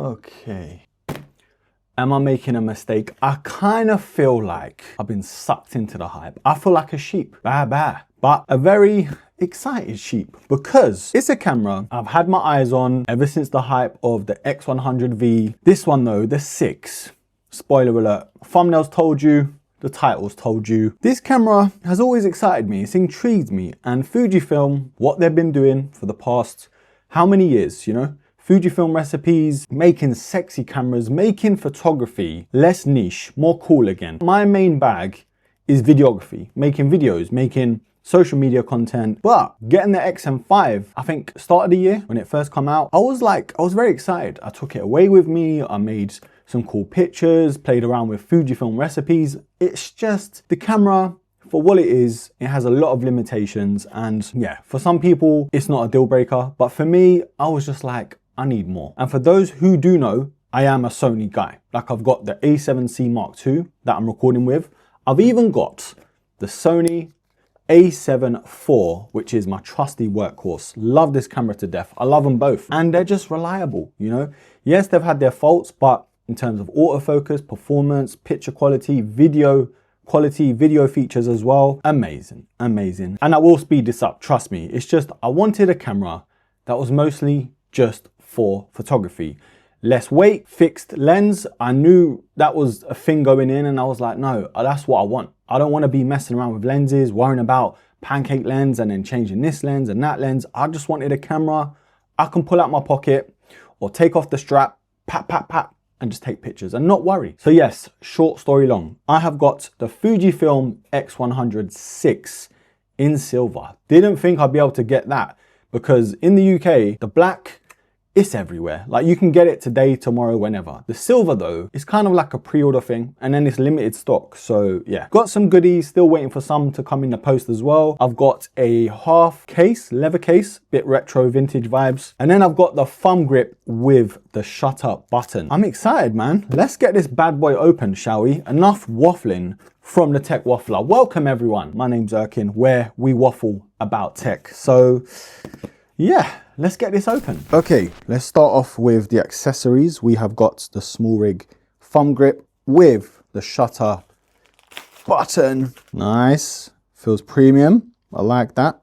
Okay. Am I making a mistake? I kind of feel like I've been sucked into the hype. I feel like a sheep, but a very excited sheep, because it's a camera I've had my eyes on ever since the hype of the X100V. This one though, the 6, spoiler alert, thumbnails told you, the titles told you. This camera has always excited me, it's intrigued me, and Fujifilm, what they've been doing for the past how many years, you know? Fujifilm recipes, making sexy cameras, making photography less niche, more cool again. My main bag is videography, making videos, making social media content, but getting the XM5, I think start of the year when it first come out, I was very excited. I took it away with me, I made some cool pictures, played around with Fujifilm recipes. It's just the camera, for what it is, it has a lot of limitations, and yeah, for some people it's not a deal breaker, but for me, I was just like, I need more. And for those who do know, I am a Sony guy. Like, I've got the A7C Mark II that I'm recording with. I've even got the Sony A7 IV, which is my trusty workhorse. Love this camera to death. I love them both. And they're just reliable, you know? Yes, they've had their faults, but in terms of autofocus, performance, picture quality, video features as well, amazing, amazing. And I will speed this up, trust me. It's just, I wanted a camera that was mostly just for photography. Less weight, fixed lens. I knew that was a thing going in, and I was like, no, that's what I want. I don't want to be messing around with lenses, worrying about pancake lens and then changing this lens and that lens. I just wanted a camera I can pull out my pocket or take off the strap, pat, and just take pictures and not worry. So yes, short story long, I have got the Fujifilm X100VI in silver. Didn't think I'd be able to get that, because in the UK, the black, it's everywhere. Like, you can get it today, tomorrow, whenever. The silver though, is kind of like a pre-order thing, and then it's limited stock. So yeah, got some goodies, still waiting for some to come in the post as well. I've got a half case, leather case, bit retro vintage vibes. And then I've got the thumb grip with the shutter button. I'm excited, man. Let's get this bad boy open, shall we? Enough waffling from the Tech Waffler. Welcome everyone. My name's Erkin, where we waffle about tech. So yeah, let's get this open. Okay, let's start off with the accessories. We have got the small rig thumb grip with the shutter button. Nice, feels premium. I like that.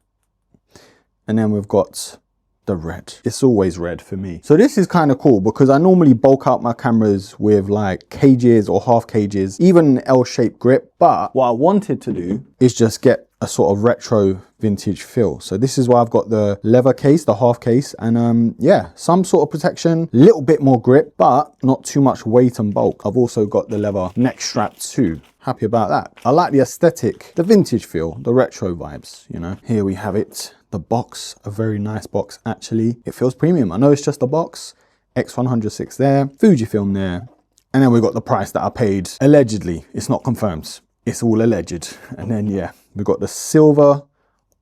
And then we've got the red. It's always red for me. So this is kind of cool, because I normally bulk out my cameras with like cages or half cages, even an L-shaped grip. But what I wanted to do is just get a sort of retro vintage feel. So this is why I've got the leather case, the half case, and yeah, some sort of protection, a little bit more grip, but not too much weight and bulk. I've also got the leather neck strap too. Happy about that. I like the aesthetic, the vintage feel, the retro vibes, you know. Here we have it, the box, a very nice box actually. It feels premium. I know it's just a box, X100VI there, Fujifilm there, and then we've got the price that I paid, allegedly. It's not confirmed, it's all alleged. And then yeah, we've got the silver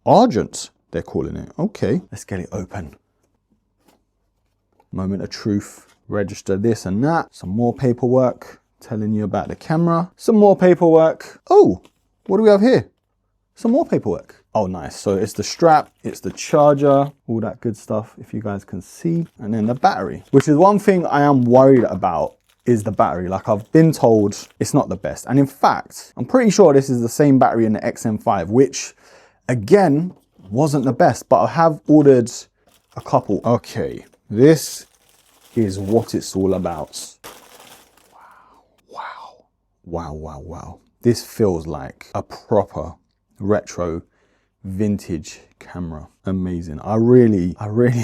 argent, they're calling it. Okay, let's get it open. Moment of truth, register this and that, some more paperwork telling you about the camera, some more paperwork. Oh, what do we have here? Some more paperwork. Oh, nice. So it's the strap, it's the charger, all that good stuff, if you guys can see. And then the battery, which is one thing I am worried about, is the battery. Like, I've been told it's not the best. And in fact, I'm pretty sure this is the same battery in the XM5, which again, wasn't the best, but I have ordered a couple. Okay, this is what it's all about. Wow. This feels like a proper retro vintage camera. Amazing. I really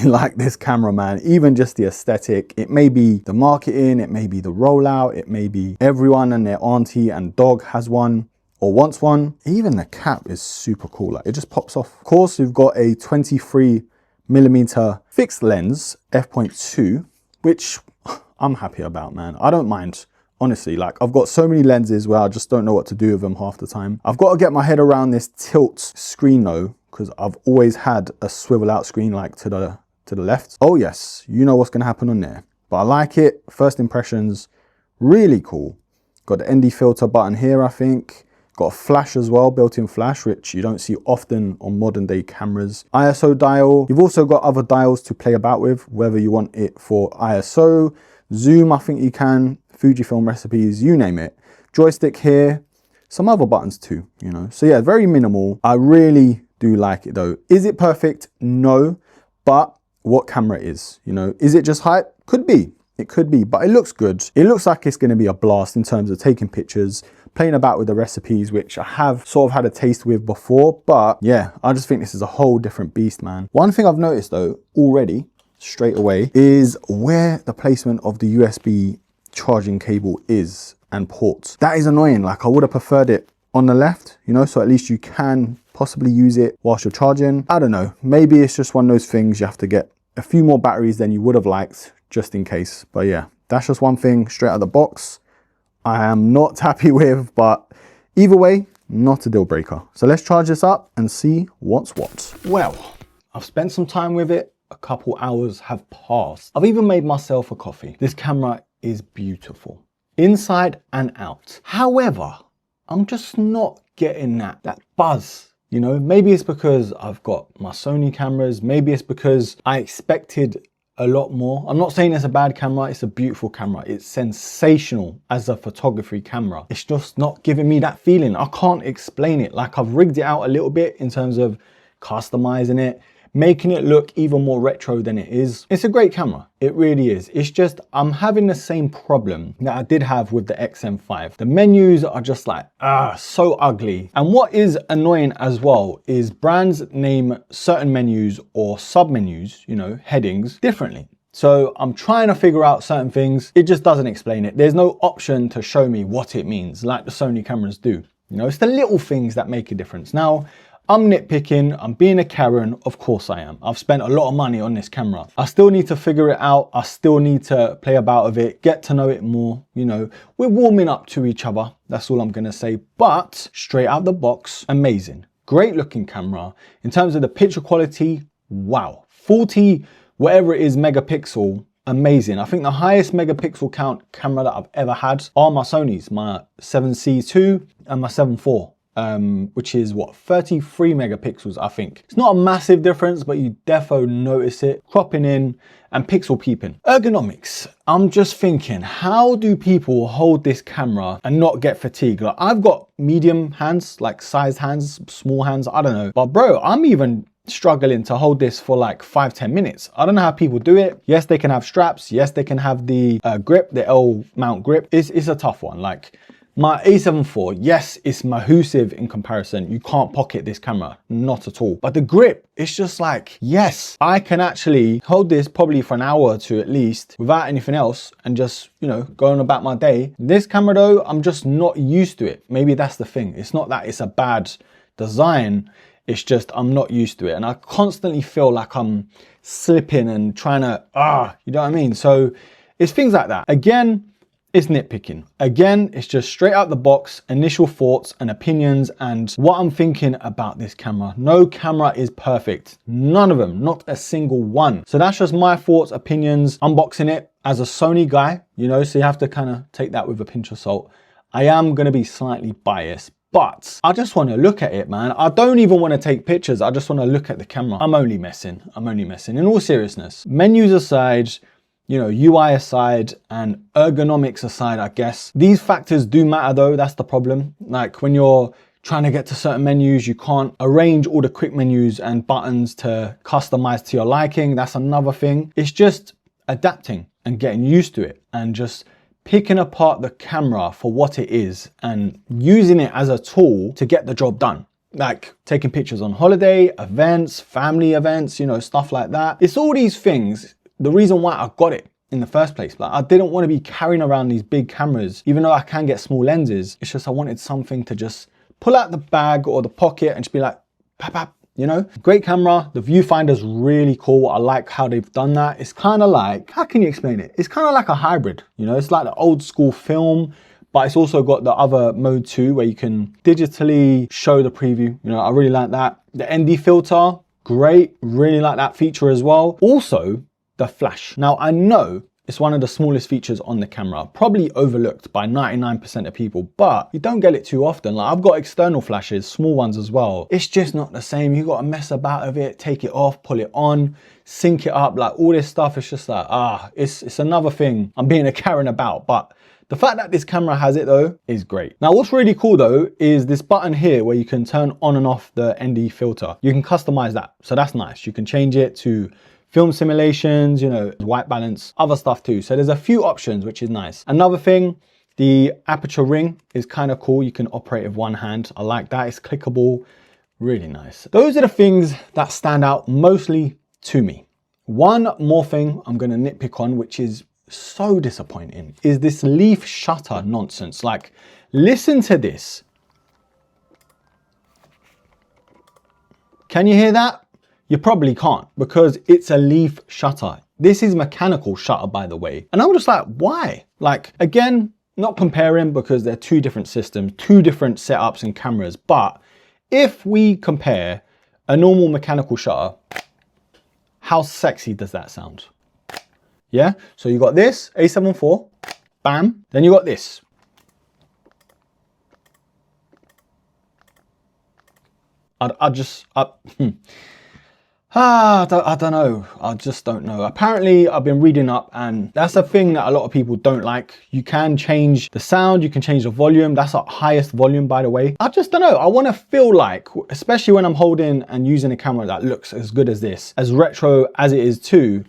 like this camera, man. Even just the aesthetic. It may be the marketing, it may be the rollout, it may be everyone and their auntie and dog has one or wants one. Even the cap is super cool. Like, it just pops off. Of course, we've got a 23mm fixed lens, f.2, which I'm happy about, man. I don't mind. Honestly, like, I've got so many lenses where I just don't know what to do with them half the time. I've got to get my head around this tilt screen though, because I've always had a swivel out screen, like to the left. Oh yes, you know what's going to happen on there. But I like it. First impressions, really cool. Got the ND filter button here, I think. Got a flash as well, built-in flash, which you don't see often on modern day cameras. ISO dial. You've also got other dials to play about with, whether you want it for ISO, Zoom, I think you can. Fujifilm recipes, you name it. Joystick here, some other buttons too, you know. So yeah, very minimal. I really do like it though. Is it perfect? No, but what camera is, you know, is it just hype? Could be, it could be, but it looks good. It looks like it's gonna be a blast in terms of taking pictures, playing about with the recipes, which I have sort of had a taste with before, but yeah, I just think this is a whole different beast, man. One thing I've noticed though, already, straight away, is where the placement of the USB charging cable is and ports. That is annoying. Like I would have preferred it on the left, you know, so at least you can possibly use it whilst you're charging. I don't know, maybe it's just one of those things you have to get a few more batteries than you would have liked just in case. But yeah, that's just one thing straight out of the box I am not happy with, but either way, not a deal breaker. So let's charge this up and see what's what. Well, I've spent some time with it. A couple hours have passed. I've even made myself a coffee. This camera is beautiful, inside and out. However, I'm just not getting that buzz. You know, maybe it's because I've got my Sony cameras. Maybe it's because I expected a lot more. I'm not saying it's a bad camera. It's a beautiful camera. It's sensational as a photography camera. It's just not giving me that feeling. I can't explain it. Like I've rigged it out a little bit in terms of customizing it, making it look even more retro than it is. It's a great camera. It really is. It's just, I'm having the same problem that I did have with the XM5. The menus are just like, so ugly. And what is annoying as well is brands name certain menus or sub-menus, you know, headings differently. So I'm trying to figure out certain things. It just doesn't explain it. There's no option to show me what it means like the Sony cameras do. You know, it's the little things that make a difference. Now, I'm nitpicking, I'm being a Karen, of course I am. I've spent a lot of money on this camera. I still need to figure it out. I still need to play about with it, get to know it more, you know. We're warming up to each other, that's all I'm gonna say. But straight out the box, amazing. Great looking camera. In terms of the picture quality, wow. 40, whatever it is, megapixel, amazing. I think the highest megapixel count camera that I've ever had are my Sonys, my 7C2 and my 7IV. Which is what, 33 megapixels, I think. It's not a massive difference, but you defo notice it. Cropping in and pixel peeping. Ergonomics. I'm just thinking, how do people hold this camera and not get fatigued? Like, I've got medium hands, like sized hands, small hands, I don't know. But bro, I'm even struggling to hold this for like 5-10 minutes. I don't know how people do it. Yes, they can have straps. Yes, they can have the grip, the L mount grip. It's a tough one. Like, my A7 IV, yes, it's massive in comparison. You can't pocket this camera, not at all. But the grip, it's just like, yes, I can actually hold this probably for an hour or two at least without anything else and just, you know, going about my day. This camera though, I'm just not used to it. Maybe that's the thing. It's not that it's a bad design. It's just, I'm not used to it. And I constantly feel like I'm slipping and trying to, you know what I mean? So it's things like that. Again, it's nitpicking. Again, it's just straight out the box, initial thoughts and opinions and what I'm thinking about this camera. No camera is perfect. None of them, not a single one. So that's just my thoughts, opinions, unboxing it as a Sony guy, you know, so you have to kind of take that with a pinch of salt. I am going to be slightly biased, but I just want to look at it, man. I don't even want to take pictures. I just want to look at the camera. I'm only messing. In all seriousness, menus aside, you know, UI aside and ergonomics aside, I guess. These factors do matter though, that's the problem. Like when you're trying to get to certain menus, you can't arrange all the quick menus and buttons to customize to your liking. That's another thing. It's just adapting and getting used to it and just picking apart the camera for what it is and using it as a tool to get the job done. Like taking pictures on holiday, events, family events, you know, stuff like that. It's all these things. The reason why I got it in the first place, like I didn't want to be carrying around these big cameras, even though I can get small lenses. It's just I wanted something to just pull out the bag or the pocket and just be like, pap, pap, you know? Great camera. The viewfinder's really cool. I like how they've done that. It's kind of like, how can you explain it? It's kind of like a hybrid, you know? It's like the old school film, but it's also got the other mode too, where you can digitally show the preview. You know, I really like that. The ND filter, great. Really like that feature as well. Also, the flash. Now I know It's one of the smallest features on the camera, probably overlooked by 99% of people, but you don't get it too often. Like I've got external flashes, small ones as well. It's just not the same. You got to mess about with it, take it off, pull it on, sync it up, like all this stuff. It's just like, it's another thing I'm being a Karen about, but the fact that this camera has it though is great. Now what's really cool though is this button here where you can turn on and off the ND filter. You can customize that, so that's nice. You can change it to film simulations, you know, white balance, other stuff too. So there's a few options, which is nice. Another thing, the aperture ring is kind of cool. You can operate with one hand. I like that. It's clickable, really nice. Those are the things that stand out mostly to me. One more thing I'm going to nitpick on, which is so disappointing, is this leaf shutter nonsense. Like, listen to this. Can you hear that? You probably can't, because it's a leaf shutter. This is mechanical shutter, by the way. And I'm just like, why? Like, again, not comparing because they're two different systems, two different setups and cameras. But if we compare a normal mechanical shutter, how sexy does that sound? Yeah, so you got this A7 IV, bam. Then you got this. I don't know. I just don't know. Apparently, I've been reading up and that's a thing that a lot of people don't like. You can change the sound, you can change the volume. That's our highest volume, by the way. I just don't know. I want to feel like, especially when I'm holding and using a camera that looks as good as this, as retro as it is too,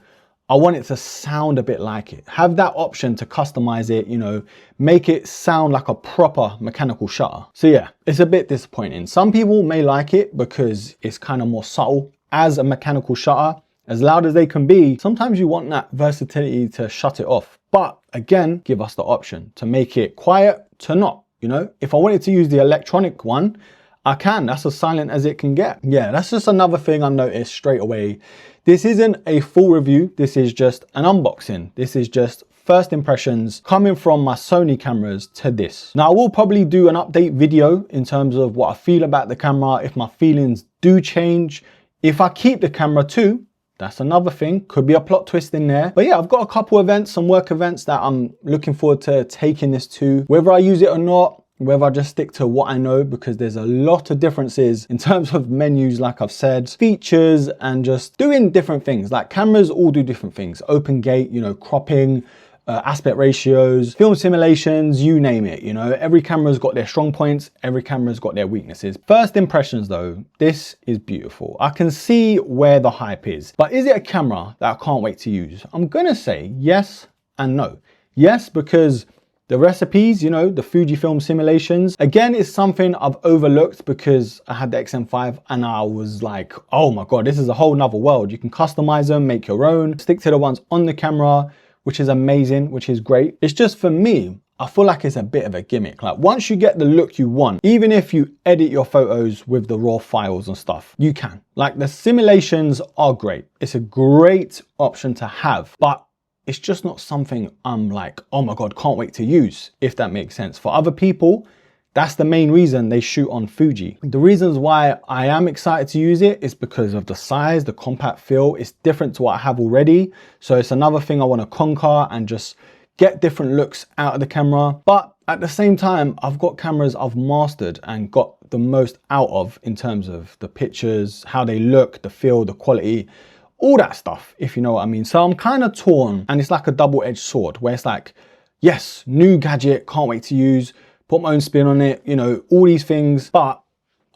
I want it to sound a bit like it. Have that option to customize it, you know, make it sound like a proper mechanical shutter. So yeah, it's a bit disappointing. Some people may like it because it's kind of more subtle. As a mechanical shutter, as loud as they can be, sometimes you want that versatility to shut it off. But again, give us the option to make it quiet to not, you know. If I wanted to use the electronic one, I can. That's as silent as it can get. Yeah, that's just another thing I noticed straight away. This isn't a full review. This is just an unboxing. This is just first impressions coming from my Sony cameras to this. Now I will probably do an update video in terms of what I feel about the camera, if my feelings do change. If I keep the camera too, that's another thing. Could be a plot twist in there. But yeah, I've got a couple events, some work events that I'm looking forward to taking this to. Whether I use it or not, whether I just stick to what I know, because there's a lot of differences in terms of menus, like I've said, features, and just doing different things. Like cameras all do different things. Open gate, you know, cropping, aspect ratios, film simulations, you name it, you know. Every camera's got their strong points, every camera's got their weaknesses. First impressions though, this is beautiful. I can see where the hype is, but is it a camera that I can't wait to use? I'm gonna say yes and no. Yes, because the recipes, you know, the Fujifilm simulations, again, is something I've overlooked because I had the XM5 and I was like, oh my God, this is a whole nother world. You can customize them, make your own, stick to the ones on the camera, which is amazing, which is great. It's just, for me, I feel like it's a bit of a gimmick. Like once you get the look you want, even if you edit your photos with the raw files and stuff, you can. Like the simulations are great. It's a great option to have, but it's just not something I'm like, oh my God, can't wait to use, if that makes sense. For other people, that's the main reason they shoot on Fuji. The reasons why I am excited to use it is because of the size, the compact feel. It's different to what I have already. So it's another thing I want to conquer and just get different looks out of the camera. But at the same time, I've got cameras I've mastered and got the most out of in terms of the pictures, how they look, the feel, the quality, all that stuff, if you know what I mean. So I'm kind of torn, and it's like a double-edged sword where it's like, yes, new gadget, can't wait to use, put my own spin on it, you know, all these things, but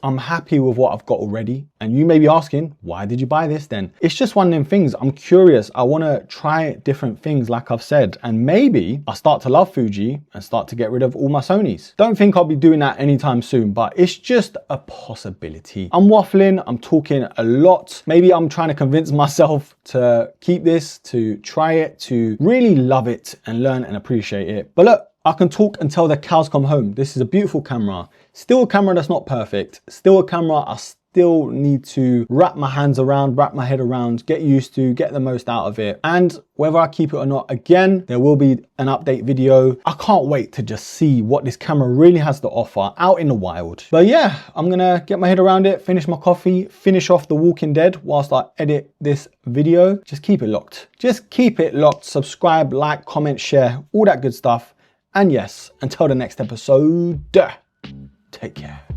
I'm happy with what I've got already. And you may be asking, why did you buy this then? It's just one of them things. I'm curious. I want to try different things, like I've said, and maybe I'll start to love Fuji and start to get rid of all my Sonys. Don't think I'll be doing that anytime soon, but it's just a possibility. I'm waffling, I'm talking a lot. Maybe I'm trying to convince myself to keep this, to try it, to really love it and learn and appreciate it. But look, I can talk until the cows come home. This is a beautiful camera. Still a camera that's not perfect. Still a camera I still need to wrap my head around, get used to, get the most out of it. And whether I keep it or not, again, there will be an update video. I can't wait to just see what this camera really has to offer out in the wild. But yeah, I'm gonna get my head around it, finish my coffee, finish off The Walking Dead whilst I edit this video. Just keep it locked. Just keep it locked. Subscribe, like, comment, share, all that good stuff. And yes, until the next episode, take care.